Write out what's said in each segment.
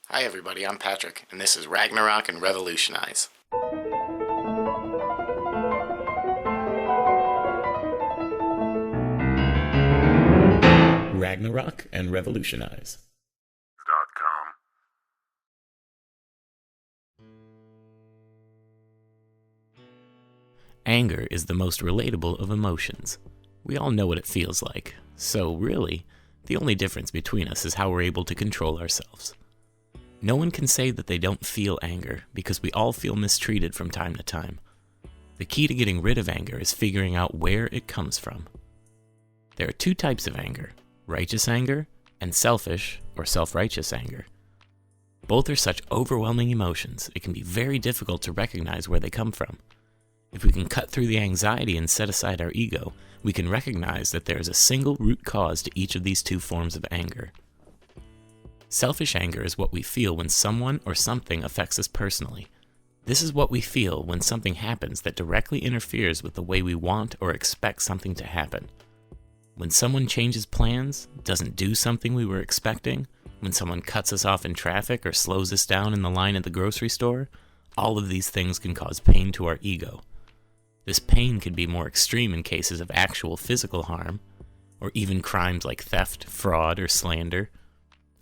Hi everybody, I'm Patrick, and this is Ragnarok and Revolutionize. Ragnarok and Revolutionize. Anger is the most relatable of emotions. We all know what it feels like, so really, the only difference between us is how we're able to control ourselves. No one can say that they don't feel anger, because we all feel mistreated from time to time. The key to getting rid of anger is figuring out where it comes from. There are two types of anger: righteous anger and selfish or self-righteous anger. Both are such overwhelming emotions, it can be very difficult to recognize where they come from. If we can cut through the anxiety and set aside our ego, we can recognize that there is a single root cause to each of these two forms of anger. Selfish anger is what we feel when someone or something affects us personally. This is what we feel when something happens that directly interferes with the way we want or expect something to happen. When someone changes plans, doesn't do something we were expecting, when someone cuts us off in traffic or slows us down in the line at the grocery store, all of these things can cause pain to our ego. This pain can be more extreme in cases of actual physical harm, or even crimes like theft, fraud, or slander.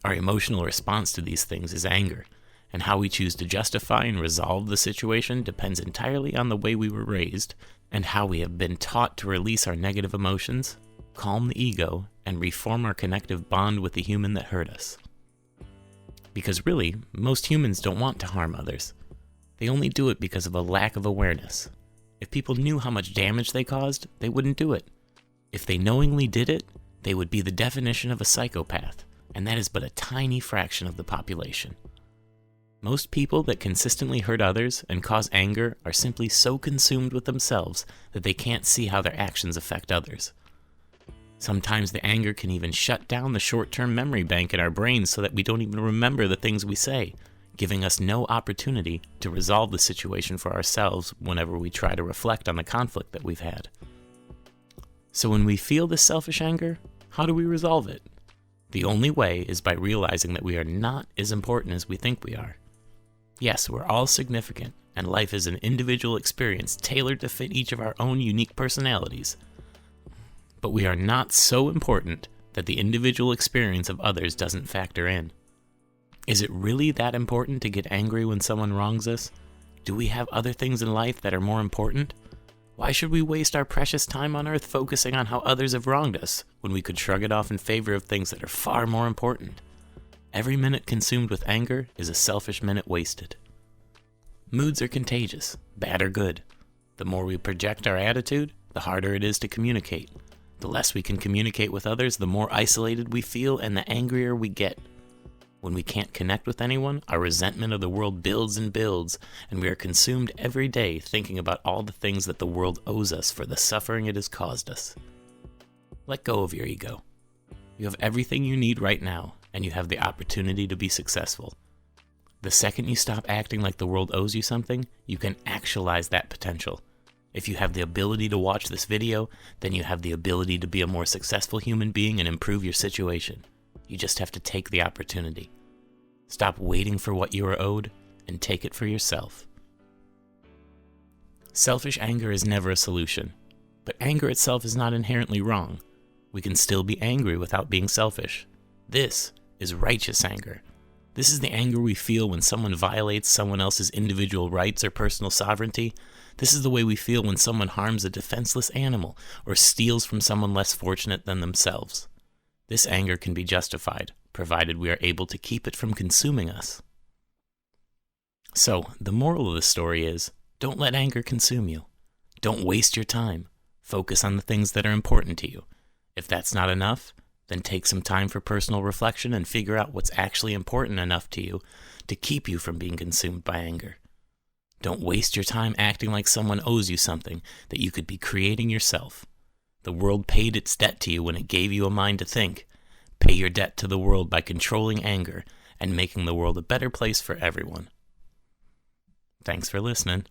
Our emotional response to these things is anger, and how we choose to justify and resolve the situation depends entirely on the way we were raised and how we have been taught to release our negative emotions, calm the ego, and reform our connective bond with the human that hurt us. Because really, most humans don't want to harm others. They only do it because of a lack of awareness. If people knew how much damage they caused, they wouldn't do it. If they knowingly did it, they would be the definition of a psychopath, and that is but a tiny fraction of the population. Most people that consistently hurt others and cause anger are simply so consumed with themselves that they can't see how their actions affect others. Sometimes the anger can even shut down the short-term memory bank in our brains so that we don't even remember the things we say, giving us no opportunity to resolve the situation for ourselves whenever we try to reflect on the conflict that we've had. So when we feel this selfish anger, how do we resolve it? The only way is by realizing that we are not as important as we think we are. Yes, we're all significant, and life is an individual experience tailored to fit each of our own unique personalities. But we are not so important that the individual experience of others doesn't factor in. Is it really that important to get angry when someone wrongs us? Do we have other things in life that are more important? Why should we waste our precious time on earth focusing on how others have wronged us, when we could shrug it off in favor of things that are far more important? Every minute consumed with anger is a selfish minute wasted. Moods are contagious, bad or good. The more we project our attitude, the harder it is to communicate. The less we can communicate with others, the more isolated we feel and the angrier we get. When we can't connect with anyone, our resentment of the world builds and builds, and we are consumed every day thinking about all the things that the world owes us for the suffering it has caused us. Let go of your ego. You have everything you need right now, and you have the opportunity to be successful. The second you stop acting like the world owes you something, you can actualize that potential. If you have the ability to watch this video, then you have the ability to be a more successful human being and improve your situation. You just have to take the opportunity. Stop waiting for what you are owed and take it for yourself. Selfish anger is never a solution, but anger itself is not inherently wrong. We can still be angry without being selfish. This is righteous anger. This is the anger we feel when someone violates someone else's individual rights or personal sovereignty. This is the way we feel when someone harms a defenseless animal or steals from someone less fortunate than themselves. This anger can be justified, provided we are able to keep it from consuming us. So, the moral of the story is, don't let anger consume you. Don't waste your time. Focus on the things that are important to you. If that's not enough, then take some time for personal reflection and figure out what's actually important enough to you to keep you from being consumed by anger. Don't waste your time acting like someone owes you something that you could be creating yourself. The world paid its debt to you when it gave you a mind to think. Pay your debt to the world by controlling anger and making the world a better place for everyone. Thanks for listening.